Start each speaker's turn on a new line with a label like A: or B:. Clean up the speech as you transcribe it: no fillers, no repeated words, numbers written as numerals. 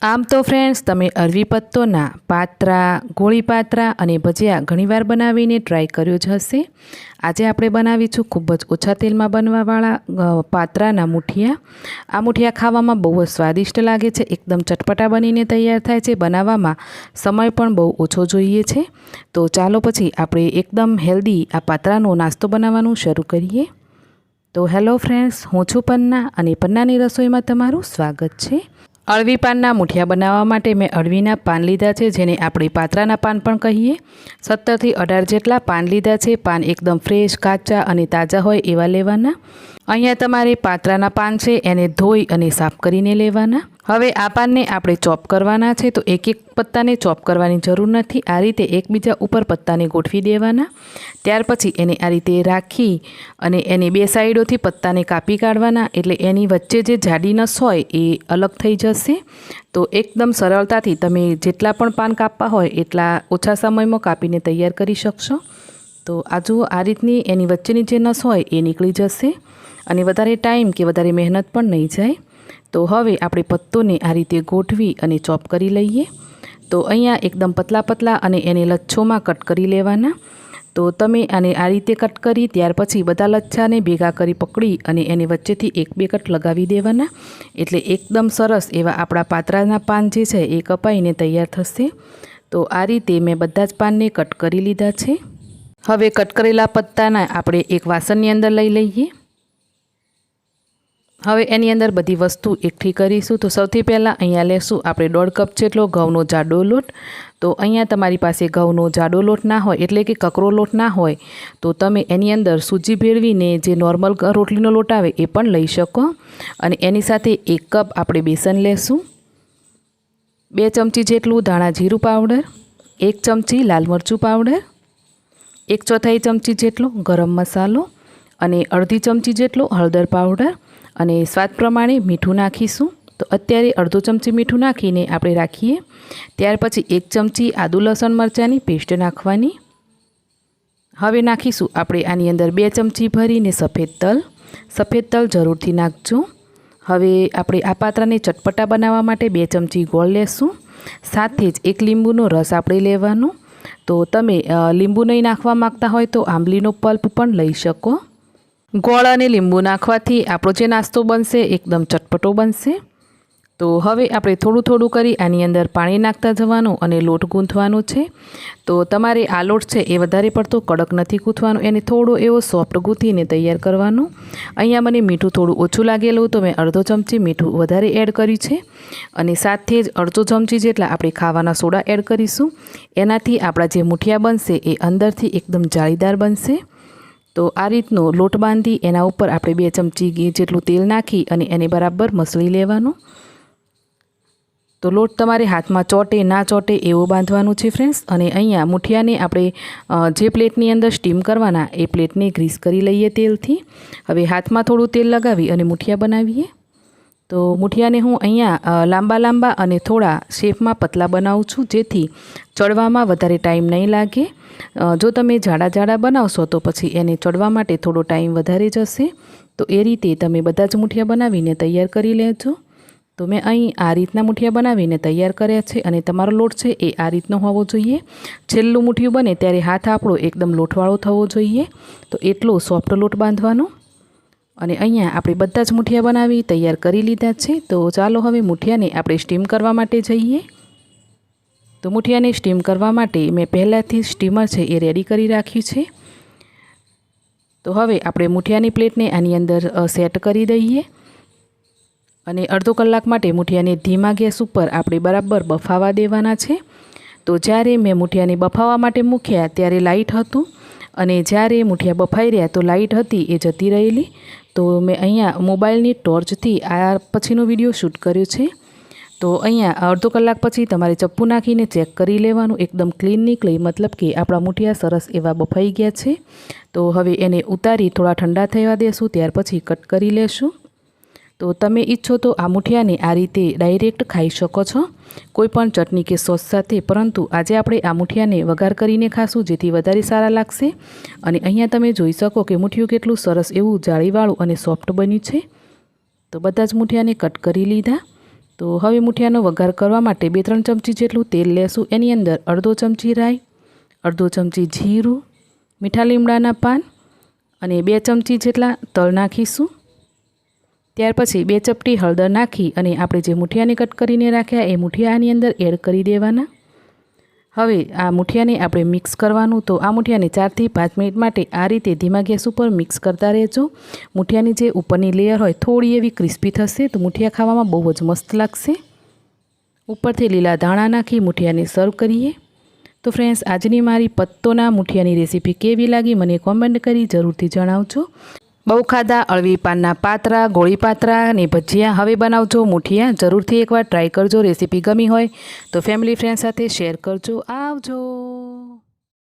A: આમ તો ફ્રેન્ડ્સ, તમે અરવી પત્તોના પાત્રા, ગોળી પાત્રા અને ભજીયા ઘણીવાર બનાવીને ટ્રાય કર્યો જ હશે। આજે આપણે બનાવીશું ખૂબ જ ઓછા તેલમાં બનવાવાળા પાત્રાના મુઠિયા। આ મુઠિયા ખાવામાં બહુ જ સ્વાદિષ્ટ લાગે છે, એકદમ ચટપટા બનીને તૈયાર થાય છે। બનાવવામાં સમય પણ બહુ ઓછો જોઈએ છે। તો ચાલો પછી આપણે એકદમ હેલ્ધી આ પાત્રાનો નાસ્તો બનાવવાનું શરૂ કરીએ। તો હેલો ફ્રેન્ડ્સ, હું છું પન્ના અને પન્નાની રસોઈમાં તમારું સ્વાગત છે। અળવી પાનના મુઠિયા બનાવવા માટે મેં અળવીના પાન લીધા છે, જેને આપણે પાત્રાના પાન પણ કહીએ। 17 થી 18 જેટલા પાન લીધા છે। પાન એકદમ ફ્રેશ, કાચા અને તાજા હોય એવા લેવાના। અહીંયા તમારે પાત્રાના પાન છે એને ધોઈ અને સાફ કરીને લેવાના। હવે આ પાનને આપણે ચોપ કરવાના છે, તો એક એક પત્તાને ચોપ કરવાની જરૂર નથી। આ રીતે એકબીજા ઉપર પત્તાને ગોઠવી દેવાના। ત્યાર પછી એને આ રીતે રાખી અને એની બે સાઈડોથી પત્તાને કાપી કાઢવાના, એટલે એની વચ્ચે જે જાડી નસ હોય એ અલગ થઈ જશે। તો એકદમ સરળતાથી તમે જેટલા પણ પાન કાપવા હોય એટલા ઓછા સમયમાં કાપીને તૈયાર કરી શકશો। તો આ જુઓ, આ રીતની એની વચ્ચેની જે નસ હોય એ નીકળી જશે અને વધારે ટાઈમ કે વધારે મહેનત પણ નહીં જાય। તો હવે આપણે પત્તોને આ રીતે ગોઠવી અને ચોપ કરી લઈએ। તો અહીંયા એકદમ પતલા પતલા અને એને લચ્છોમાં કટ કરી લેવાના। તો તમે આને આ રીતે કટ કરી ત્યાર પછી બધા લચ્છાને ભેગા કરી પકડી અને એની વચ્ચેથી એક બે કટ લગાવી દેવાના, એટલે એકદમ સરસ એવા આપણા પાત્રાના પાન જે છે એ કપાઈને તૈયાર થશે। તો આ રીતે મેં બધા જ પાનને કટ કરી લીધા છે। હવે કટ કરેલા પત્તાના આપણે એક વાસણની અંદર લઈ લઈએ। હવે એની અંદર બધી વસ્તુ એકઠી કરીશું। તો સૌથી પહેલાં અહીંયા લેશું આપણે 1.5 કપ જેટલો ઘઉંનો જાડો લોટ। તો અહીંયા તમારી પાસે ઘઉંનો જાડો લોટ ના હોય, એટલે કે કકરો લોટ ના હોય, તો તમે એની અંદર સૂજી ભેળવીને જે નોર્મલ રોટલીનો લોટ આવે એ પણ લઈ શકો। અને એની સાથે 1 કપ આપણે બેસન લેશું, 2 ચમચી જેટલું ધાણા જીરું પાવડર, 1 ચમચી લાલ મરચું પાવડર, 1/4 ચમચી જેટલો ગરમ મસાલો અને અડધી ચમચી જેટલો હળદર પાવડર અને સ્વાદ પ્રમાણે મીઠું નાખીશું। તો અત્યારે અડધો ચમચી મીઠું નાખીને આપણે રાખીએ। ત્યાર પછી 1 ચમચી આદુ લસણ મરચાંની પેસ્ટ નાખવાની। હવે નાખીશું આપણે આની અંદર 2 ચમચી ભરીને સફેદ તલ। સફેદ તલ જરૂરથી નાખજો। હવે આપણે આ પાત્રાને ચટપટા બનાવવા માટે 2 ચમચી ગોળ લેશું, સાથે જ 1 લીંબુનો રસ આપણે લેવાનો। તો તમે લીંબુ નહીં નાખવા માગતા હોય તો આંબલીનો પલ્પ પણ લઈ શકો। ગોળ અને લીંબુ નાખવાથી આપણો જે નાસ્તો બનશે એકદમ ચટપટો બનશે। તો હવે આપણે થોડું થોડું કરી આની અંદર પાણી નાખતા જવાનું અને લોટ ગૂંથવાનો છે। તો તમારે આ લોટ છે એ વધારે પડતો કડક નથી ગૂંથવાનો, એને થોડો એવો સોફ્ટ ગૂંથીને તૈયાર કરવાનો। અહીંયા મને મીઠું થોડું ઓછું લાગેલું, તો મેં અડધો ચમચી મીઠું વધારે એડ કર્યું છે અને સાથે જ અડધો ચમચી જેટલા આપણે ખાવાના સોડા એડ કરીશું। એનાથી આપણા જે મુઠિયા બનશે એ અંદરથી એકદમ જાળીદાર બનશે। તો આ રીતનો લોટ બાંધી એના ઉપર આપણે 2 ચમચી જેટલું તેલ નાખી અને એને બરાબર મસળી લેવાનો। તો લોટ તમારે હાથમાં ચોંટે ના ચોંટે એવો બાંધવાનું છે ફ્રેન્ડ્સ। અને અહીંયા મુઠિયાને આપણે જે પ્લેટની અંદર સ્ટીમ કરવાના એ પ્લેટને ગ્રીસ કરી લઈએ તેલથી। હવે હાથમાં થોડું તેલ લગાવી અને મુઠિયા બનાવીએ। તો મુઠિયાને હું અહીંયા લાંબા લાંબા અને થોડા શેપમાં પતલા બનાવું છું, જેથી ચડવામાં વધારે ટાઈમ નહીં લાગે। જો તમે જાડા જાડા બનાવશો તો પછી એને ચડવા માટે થોડો ટાઈમ વધારે જશે। તો એ રીતે તમે બધા જ મુઠિયા બનાવીને તૈયાર કરી લેજો। તો મેં અહીં આ રીતના મુઠિયા બનાવીને તૈયાર કર્યા છે અને તમારો લોટ છે એ આ રીતનો હોવો જોઈએ। છેલ્લું મુઠિયું બને ત્યારે હાથ આપણો એકદમ લોટવાળો થવો જોઈએ, તો એટલો સોફ્ટ લોટ બાંધવાનો। અને અહીંયા આપણે બધા જ મુઠિયા બનાવી તૈયાર કરી લીધા છે। તો ચાલો હવે મુઠિયાને આપણે સ્ટીમ કરવા માટે જઈએ। તો મુઠિયાને સ્ટીમ કરવા માટે મેં પહેલાંથી સ્ટીમર છે એ રેડી કરી રાખ્યું છે। તો હવે આપણે મુઠિયાની પ્લેટને આની અંદર સેટ કરી દઈએ અને અડધો કલાક માટે મુઠિયાને ધીમા ગેસ ઉપર આપણે બરાબર બફાવા દેવાના છે। તો જ્યારે મેં મુઠિયાને બફાવા માટે મૂક્યા ત્યારે લાઇટ હતું અને જ્યારે મુઠિયા બફાઈ રહ્યા તો લાઇટ હતી એ જતી રહેલી। તો મેં અહીંયા મોબાઈલની ટોર્ચથી આ પછીનો વિડીયો શૂટ કર્યો છે। તો અહીંયા અડધો કલાક પછી તમારે ચપ્પુ નાખીને ચેક કરી લેવાનું, એકદમ ક્લીન નીકળે, મતલબ કે આપણા મુઠિયા સરસ એવા બફાઈ ગયા છે। તો હવે એને ઉતારી થોડા ઠંડા થવા દેશું, ત્યાર પછી કટ કરી લેશું। તો તમે ઈચ્છો તો આ મુઠિયાને આ રીતે ડાયરેક્ટ ખાઈ શકો છો, કોઈ પણ ચટણી કે સોસ સાથે, પરંતુ આજે આપણે આ મુઠિયાને વઘાર કરીને ખાશું, જેથી વધારે સારા લાગશે। અને અહીંયા તમે જોઈ શકો કે મુઠિયું કેટલું સરસ એવું જાળીવાળું અને સોફ્ટ બન્યું છે। તો બધા જ મુઠિયાને કટ કરી લીધા। તો હવે મુઠિયાનો વઘાર કરવા માટે 2-3 ચમચી જેટલું તેલ લેશું. એની અંદર અડધો ચમચી રાઈ, અડધો ચમચી જીરું, મીઠા લીમડાના પાન અને 2 ચમચી જેટલા તલ નાખીશું. ત્યાર પછી 2 ચપટી હળદર નાખી અને આપણે જે મુઠિયાને કટ કરીને રાખ્યા એ મુઠિયા આની અંદર એડ કરી દેવાના. હવે આ મુઠિયાને આપણે મિક્સ કરવાનું. તો આ મુઠિયાને 4 થી 5 મિનિટ માટે આ રીતે ધીમા ગેસ ઉપર મિક્સ કરતા રહેજો. મુઠિયાની જે ઉપરની લેયર હોય થોડી એવી ક્રિસ્પી થશે તો મુઠિયા ખાવામાં બહુ જ મસ્ત લાગશે. ઉપરથી લીલા ધાણા નાખી મુઠિયાને સર્વ કરીએ. તો ફ્રેન્ડ્સ, આજની મારી પત્તોના મુઠિયાની રેસીપી કેવી લાગી મને કોમેન્ટ કરી જરૂરથી જણાવજો. બહુ ખાધા અળવી પાનના પાત્રા, ગોળી પાત્રા અને ભજીયા હવે બનાવજો મુઠિયા. જરૂરથી એકવાર ટ્રાય કરજો. રેસીપી ગમી હોય તો ફેમિલી ફ્રેન્ડ સાથે શેર કરજો. આવજો.